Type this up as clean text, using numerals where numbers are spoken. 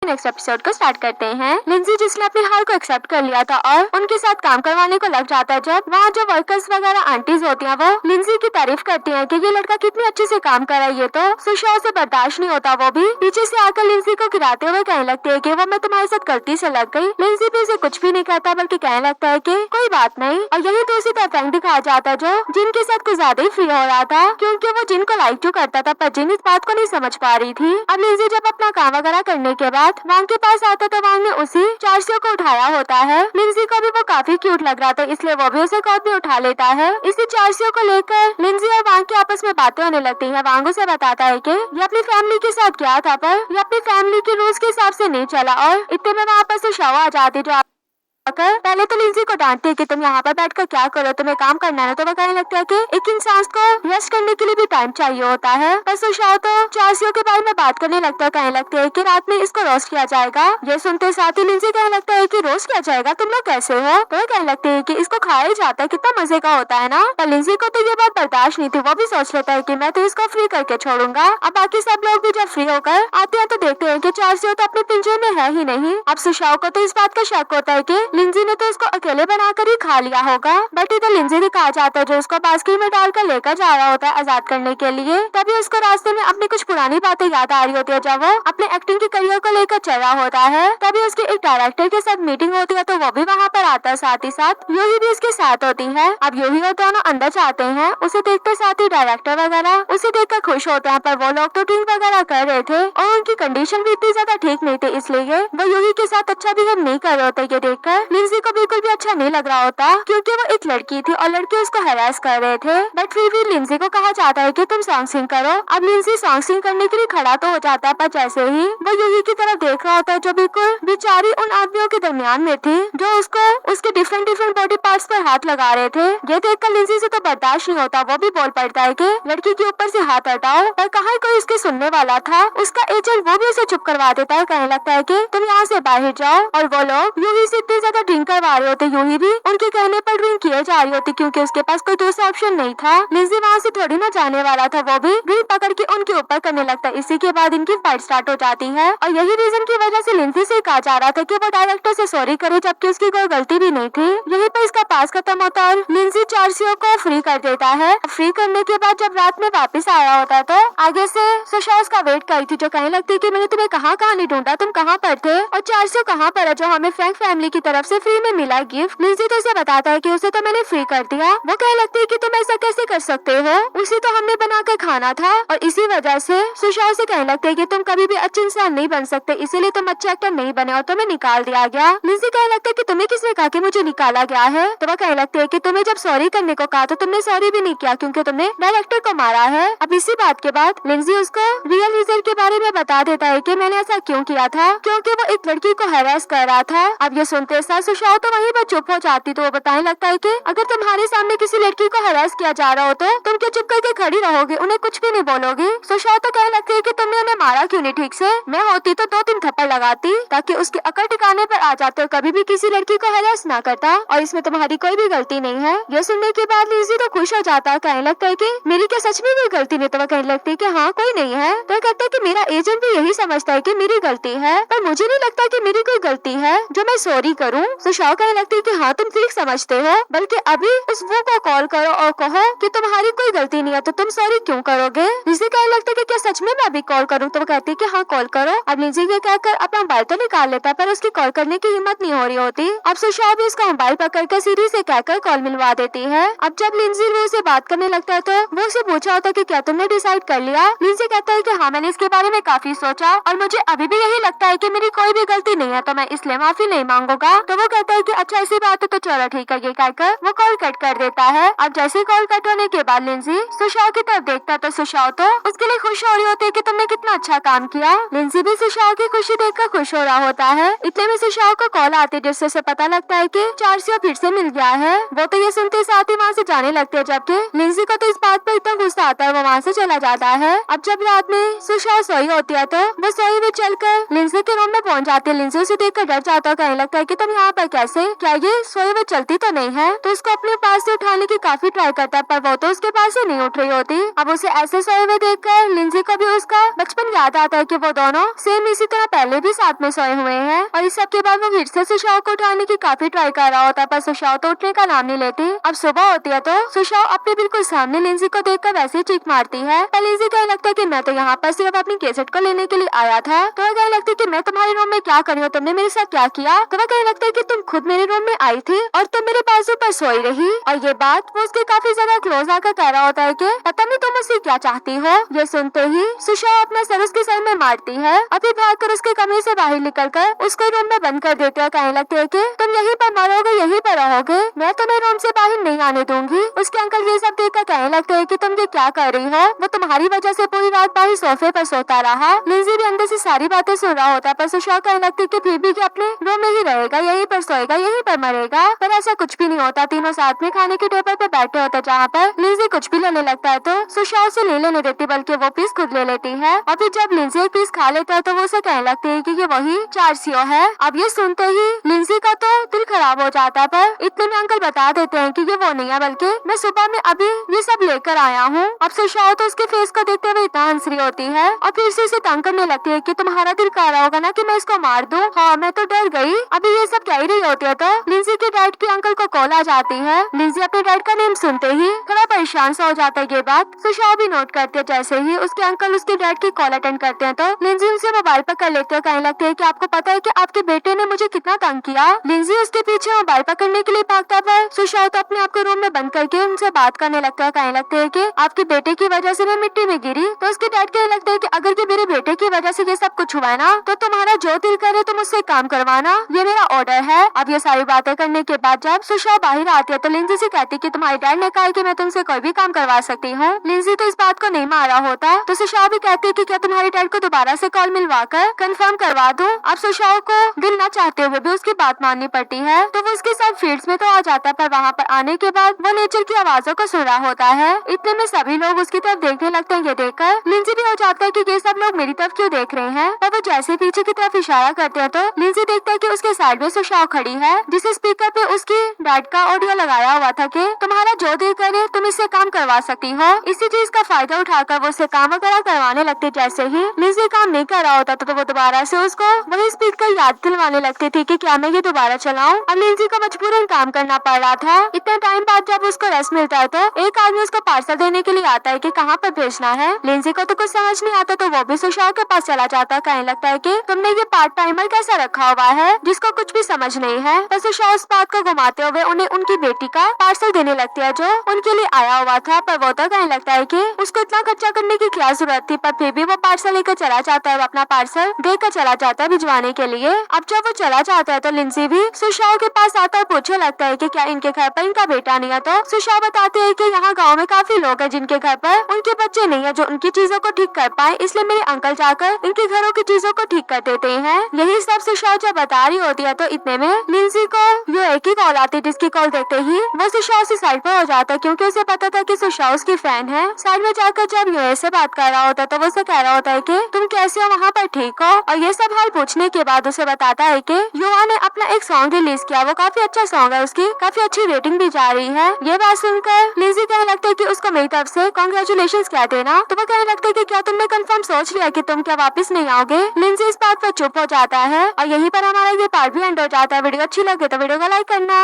Next episode को start करते हैं। लिंजी जिसने अपनी हार को एक्सेप्ट कर लिया था और उनके साथ काम करवाने को लग जाता है, जब वहाँ जो वर्कर्स वगैरह आंटीज होती हैं वो लिंजी की तारीफ करती हैं कि ये लड़का कितनी अच्छे से काम कर रहा है, ये तो सुशाओ से बर्दाश्त नहीं होता। वो भी पीछे से आकर लिंजी को गिराते हुए कहने लगती है कि वो मैं तुम्हारे साथ गलती से लग गई। लिंजी भी उसे कुछ भी नहीं कहता बल्कि कहने लगता है कि कोई बात नहीं। और यही तो उसी तरह फ्रैंक दिखाया जाता है जो जिन के साथ कुछ ज्यादा ही फ्री हो रहा था, क्योंकि वो जिन को लाइक जो करता था पर जिन इस बात को नहीं समझ पा रही थी। अब लिंजी जब अपना काम वगैरह करने के बाद वांग के पास आता तो वांग ने उसी चार्सियो को उठाया होता है। लिंजी को भी वो काफी क्यूट लग रहा था, इसलिए वो भी उसे गोद में उठा लेता है। इसी चार्सियो को लेकर लिंजी और वांग की आपस में बातें होने लगती है। वांग उसे बताता है कि ये अपनी फैमिली के साथ क्या था, पर ये अपनी फैमिली के रूल्स के हिसाब से नहीं चला और इतने में वहाँ पर सुशाओ आ जाती जो पहले तो लिंजी को डांटती है कि तुम यहाँ पर बैठकर क्या करो, तुम्हें काम करना है। तो वो कहने लगता है कि एक इंसान को रेस्ट करने के लिए भी टाइम चाहिए होता है। पर सुशाओ तो चार्सियो के बारे में बात करने लगता है, कहने लगते है कि रात में इसको रोस्ट किया जाएगा। ये सुनते साथ ही लिंजी कहने लगता है कि रोस्ट किया जाएगा, तुम लोग कैसे हो। तो वो कहने लगते है कि इसको खाया ही जाता है, कितना मजे का होता है ना। पर लिंजी को तो ये बात बर्दाश्त नहीं थी, वो भी सोच लेता है कि मैं तो इसको फ्री करके छोड़ूंगा। अब बाकी सब लोग भी जब फ्री होकर आते हैं तो देखते हैं कि चार्सियो तो अपने पिंजरे में है ही नहीं। अब सुशाओ को तो इस बात का शक होता है कि लिंजी ने तो इसको अकेले बनाकर ही खा लिया होगा, बट इधर लिंजी भी कहा जाता है जो उसको बास्केट में डालकर लेकर जा रहा होता है आजाद करने के लिए। तभी उसको रास्ते में अपनी कुछ पुरानी बातें याद आ रही होती है जब वो अपने एक्टिंग के करियर को लेकर चल रहा होता है। तभी उसके एक डायरेक्टर के साथ मीटिंग होती है तो वो भी वहाँ पर आता है, साथ ही साथ यूही भी उसके साथ होती है। अब यूही और दोनों अंदर जाते हैं, उसे देखते साथ ही डायरेक्टर वगैरह उसे देखकर खुश होते हैं, पर वो लोग तो ड्रिंक वगैरह कर रहे थे और उनकी कंडीशन भी इतनी ज्यादा ठीक नहीं थी, इसलिए वो यूही के साथ अच्छा बिहेव नहीं कर रहे होते। ये देखकर लिंजी को बिल्कुल भी अच्छा नहीं लग रहा होता, क्योंकि वो एक लड़की थी और लड़के उसको हैरेस कर रहे थे। बट फिर भी लिंजी को कहा जाता है कि तुम सॉन्ग सिंग करो। अब लिंजी सॉन्ग सिंग करने के लिए खड़ा तो हो जाता है, पर जैसे ही वो यूही की तरफ देख रहा होता है जो बिल्कुल बेचारी उन आदमियों के दरमियान में थी जो उसको उसके डिफरेंट डिफरेंट बॉडी पार्ट्स पर हाथ लगा रहे थे। ये देखकर लिंजी से तो बर्दाश्त नहीं होता, वो भी बोल पड़ता है कि लड़की के ऊपर से हाथ हटाओ, पर कहाँ कोई उसके सुनने वाला था। उसका एजेंट वो भी उसे चुप करवा देता है, कहने लगता है कि तुम यहाँ से बाहर जाओ। और वो लोग यूही से इतनी ज्यादा ड्रिंक करवा रहे होते, यूही भी उनके कहने पर ड्रिंक किए जा रही होती, क्योंकि उसके पास कोई दूसरा ऑप्शन नहीं था। लिंजी वहाँ से थोड़ी ना जाने वाला था, वो भी ड्रिंक पकड़ के उनके ऊपर करने लगता है। इसी के बाद इनकी फाइट स्टार्ट हो जाती है और यही रीजन की वजह से लिंजी से कहा जा रहा था कि वो डायरेक्टर से सॉरी करे, जबकि उसकी कोई गलती भी नहीं थी। यहीं पर इसका पास खत्म होता है और लिंजी चार्सियो को फ्री कर देता है। फ्री करने के बाद जब रात में वापस आया होता है तो आगे से सुशाओ का वेट करी थी जो कहने लगती है कि मैंने तुम्हें कहाँ कहाँ नहीं ढूंढा, तुम कहाँ पर थे और चार्सियो कहाँ पर है जो हमें फ्रैंक फैमिली की तरफ से फ्री में मिला गिफ्ट। लिंजी तो उसे बताता है कि उसे तो मैंने फ्री कर दिया। वो कहने लगती है कि तुम ऐसा कैसे कर सकते हो, उसे तो हमने बना कर खाना था। और इसी वजह से सुशाओ से कहने लगते है कि तुम कभी भी अच्छे इंसान नहीं बन सकते, इसीलिए तुम अच्छे एक्टर नहीं बने और तुम्हें निकाल दिया गया। लिंजी कहने लगता है कि तुम्हें किसने कहा कि मुझे निकाला गया है। तो वो कहने लगती है कि तुम्हें जब सॉरी करने को कहा तो तुमने सॉरी भी नहीं किया, क्योंकि तुमने डायरेक्टर को मारा है। अब इसी बात के बाद लिंजी उसको रियल रीजन के बारे में बता देता है कि मैंने ऐसा क्यों किया था, क्योंकि वो एक लड़की को हैरेस कर रहा था। अब ये सुनते साथ सुशाओ तो वहीं पर चुप हो जाती, तो वो बताने लगता है कि अगर तुम्हारे सामने किसी लड़की को हैरेस किया जा रहा हो तो तुम क्यों चुप करके खड़ी रहोगे, उन्हें कुछ भी नहीं बोलोगी। सुशाओ तो कहने लगती है कि तुमने उन्हें मारा क्यों नहीं ठीक से, मैं होती तो 2-3 थप्पड़ लगाती ताकि उसकी अकल ठिकाने पर आ जाते और कभी भी किसी लड़की को हैरेस ना करता, और इसमें तुम्हारी कोई भी गलती नहीं है। ये सुनने के बाद लिंजी तो खुश हो जाता है, कहने लगता है कि मेरी क्या सच में कोई गलती नहीं। तो वह कहने लगती है कि हाँ कोई नहीं है। तो कहता है कि मेरा एजेंट भी यही समझता है कि मेरी गलती है, पर मुझे नहीं लगता कि मेरी कोई गलती है जो मैं सॉरी करूँ। सुशाओ कहने लगती है कि हाँ तुम ठीक समझते हो, बल्कि अभी उस वो को कॉल करो और कहो कि तुम्हारी कोई गलती नहीं है तो तुम सॉरी क्यों करोगे। लिंजी कहने लगता है कि क्या सच में मैं अभी कॉल करूँ। तो वो कहती है कि हाँ कॉल करो। अब लिंजी ये कहकर अपना मोबाइल तो निकाल लेता है, पर उसकी कॉल करने की हिम्मत नहीं हो रही होती। अब सुशाओ भी उसका मोबाइल पकड़कर सीधी से कहकर कॉल मिलवा देती है। अब जब लिंजी वो से बात करने लगता है तो वो उसे पूछा होता है कि क्या तुमने डिसाइड कर लिया। लिंजी कहता है कि हाँ मैंने इसके बारे में काफी सोचा और मुझे अभी भी यही लगता है कि मेरी कोई भी गलती नहीं है, तो मैं इसलिए माफी नहीं मांगूंगा। तो वो कहता है कि अच्छा ऐसी बात है तो चलो ठीक है। ये कहकर वो कॉल कट कर देता है। अब जैसे कॉल कट होने के बाद लिंजी सुशाओ की तरफ देखता है तो सुशाओ तो उसके लिए खुश हो रही होती है कि तुमने कितना अच्छा काम किया। लिंजी भी सुशाओ की खुशी देखकर खुश हो रहा होता है। इतने में सुशाओ को कॉल आती है जिससे उसे पता लगता है कि चार्सियो फिर से मिल गया है। वो तो ये सुनते साथ ही वहाँ से जाने लगते हैं, जबकि लिंजी को तो इस बात पर इतना गुस्सा आता है वो वहाँ से चला जाता है। अब जब रात में सुशाओ सोई होती है तो वो सोई में चलकर लिंजी लिंजी के रूम में पहुंच जाती है। लिंजी उसे देखकर डर जाता है, कहने लगता है कि तुम यहाँ पर कैसे, क्या ये सोए हुए चलती तो नहीं है। तो उसको अपने पास से उठाने की काफी ट्राई करता है पर वो तो उसके पास से नहीं उठ रही होती। अब उसे ऐसे सोए हुए देखकर लिंजी को भी उसका बचपन याद आता है कि वो दोनों सेम इसी तरह पहले भी साथ में सोए हुए हैं। और इस सब के बाद वो फिर से सुशाओ को उठाने की काफी ट्राई कर रहा होता है पर सुशाओ तो उठने का नाम नहीं लेती। अब सुबह होती है तो सुशाओ अपने बिल्कुल सामने लिंजी को देखकर वैसे ही चीख मारती है। पर लिंजी कहने लगता है कि मैं तो यहाँ पर सिर्फ अपनी कैसेट को लेने के लिए आया था। तो वह कहने लगती है कि मैं तुम्हारे रूम में क्या कर रही हूँ, तुमने मेरे साथ क्या किया। तो वह कहने लगता है कि तुम खुद मेरे रूम में आई थी और तुम मेरे बाजू पर सोई रही। और ये बात वो उसके काफी ज्यादा क्लोज आकर कह रहा होता है कि पता नहीं तुम मुझसे क्या चाहती हो। ये सुनते ही सुशाओ अपना सर उसके सर में मारती है। अभी भागकर उसके कमरे से बाहर निकलकर उसको रूम में बंद कर देते हैं। कहने लगते है कि तुम यहीं पर मरोगे, यहीं पर रहोगे, मैं तुम्हें रूम से बाहर नहीं आने दूंगी। उसके अंकल ये सब देखकर कहने लगते है कि तुम ये क्या कर रही हो, वो तुम्हारी वजह से पूरी रात बाहर सोफे पर सोता रहा। लिंजी भी अंदर से सारी बातें सुन रहा होता है पर सुशाओ कहने लगती है कि फिर भी अपने रूम में ही रहेगा, यहीं पर सोएगा, यहीं पर मरेगा। पर ऐसा कुछ भी नहीं होता। तीनों साथ में खाने के टेबल पर बैठे होते जहाँ पर लिंजी कुछ भी लेने लगता है तो सुशाओ से ले लेने देती बल्कि वो पीस खुद ले लेती है। और फिर जब लिंजी एक पीस खा लेता है तो वो उसे कहने लगती है कि ये वही चार्सियो है। अब ये सुनते ही लिंजी का तो दिल खराब हो जाता है पर इतने में अंकल बता देते हैं कि ये वो नहीं है बल्कि मैं सुबह में अभी ये सब लेकर आया हूँ। अब सुशाओ तो उसके फेस को देखते हुए इतना हंस रही होती है और फिर से इसे तंग करने लगती है कि तुम्हारा दिल कह रहा होगा ना कि मैं इसको मार दूं। हाँ मैं तो डर गई। अभी ये सब कह ही रही होती है तो लिंजी के डैड के अंकल को कॉल आ जाती है। लिंजी अपने डैड का नेम सुनते ही थोड़ा परेशान सा हो जाता है। ये बात सुशाओ भी नोट करते है। जैसे ही उसके अंकल उसके डैड की कॉल अटेंड करते हैं तो लिंजी उनसे मोबाइल पकड़ लेते हैं। कहने लगते है कि आपको पता है कि आपके बेटे ने मुझे कितना तंग किया। लिंजी उसके पीछे मोबाइल पकड़ने के लिए भागता है। सुशाओ तो अपने आप को रूम में बंद करके उनसे बात करने लगता है। कहने लगते है कि आपके बेटे की वजह से मैं मिट्टी में गिरी। तो उसके डैड कहने लगते है कि अगर ये मेरे बेटे की वजह से ये सब कुछ हुआ है ना तो तुम्हारा जो दिल करे तुम उससे काम करवाना, ये मेरा ऑर्डर है। अब ये सारी बातें करने के बाद जब सुशाओ बाहर आती है तो लिंजी से कहती है कि तुम्हारे डैड ने कहा है कि मैं तुमसे कोई भी काम करवा सकती हूँ। लिंजी तो इस बात को नहीं मारा होता तो सुशाओ भी कहती है कि क्या तुम्हारे डैड को दोबारा से कॉल मिलवा कर कंफर्म करवा दूं। अब सुशाओ को दिल न चाहते हुए भी उसकी बात माननी पड़ती है तो वो उसके साथ फील्ड्स में तो आ जाता है पर वहाँ पर आने के बाद वो नेचर की आवाजों को सुन रहा होता है। इतने में सभी लोग उसकी तरफ देखने लगते हैं। ये देखकर लिंजी भी हो जाता है कि ये सब लोग मेरी तरफ क्यों देख रहे हैं। पर वो जैसे पीछे की तरफ इशारा करते हैं तो लिंजी देखता है कि उसके साइड में सुशाओ खड़ी है जिस स्पीकर पे उसकी डैड का ऑडियो लगाया हुआ था कि तुम्हारा जो दिल करे तुम इससे काम करवा सकती हो। इसी चीज का फायदा उठाकर वो उससे काम वगैरह करवाने लगती। जैसे ही लिंजी काम नहीं कर रहा होता तो वो दोबारा से उसको वही स्पीकर याद दिलवाने लगती थी कि क्या मैं ये दोबारा चलाऊं। अब लिंजी को मजबूरन काम करना पड़ रहा था। इतने टाइम बाद जब उसको रेस्ट मिलता है तो एक आदमी उसको पार्सल देने के लिए आता है कि कहाँ पर भेजना है। लिंजी को तो कुछ समझ नहीं आता तो वो भी सुशाओ के पास चला जाता है। कहने लगता है कि तुमने ये पार्ट टाइमर कैसा रखा हुआ है जिसको कुछ भी समझ नहीं है। तो सुशाओ उस बात को घुमाते हुए उन्हें उनकी बेटी का पार्सल देने लगती है जो उनके लिए आया हुआ था। पर वो तो कहने लगता है कि उसको इतना खर्चा करने की क्या जरूरत थी। पर फिर भी वो पार्सल लेकर चला जाता है, अपना पार्सल देकर चला जाता है भिजवाने के लिए। अब जब वो चला जाता है तो लिंजी भी सुशाओ के पास आता है, पूछने लगता है कि क्या इनके घर पर इनका बेटा नहीं है। तो सुशाओ बताते है कि यहाँ गाँव में काफी लोग हैं जिनके घर पर उनके बच्चे नहीं है जो उनकी चीजों को ठीक कर पाए, इसलिए मेरे अंकल जाकर इनके घरों की चीजों को ठीक कर देते हैं। यही सब सुशाओ जब बता रही होती है तो इतने में लिंजी को यो एक ही कॉल आती है जिसकी कॉल देखते ही वो सुशाओ से साइड पर हो जाता है क्योंकि उसे पता था कि सुशाओ उसकी फैन है। साइड में जाकर जब यो से बात कर रहा होता है तो वो उसे कह रहा होता है कि तुम कैसे हो, वहाँ पर ठीक हो। और ये सब हाल पूछने के बाद उसे बताता है कि युवा ने अपना एक सॉन्ग रिलीज किया, वो काफी अच्छा सॉन्ग है, उसकी काफी अच्छी रेटिंग भी जा रही है। ये बात सुनकर लिंजी कहने लगता है कि उसको मेरी तरफ से कांग्रेचुलेशंस कह देना। तो वो कहने लगता है कि क्या तुमने कंफर्म सोच लिया कि तुम क्या वापस नहीं आओगे। लिंजी इस बात पर चुप हो जाता है और यहीं पर हमारा ये पार्ट भी एंड हो जाता है। वीडियो अच्छी लगे तो वीडियो को लाइक करना।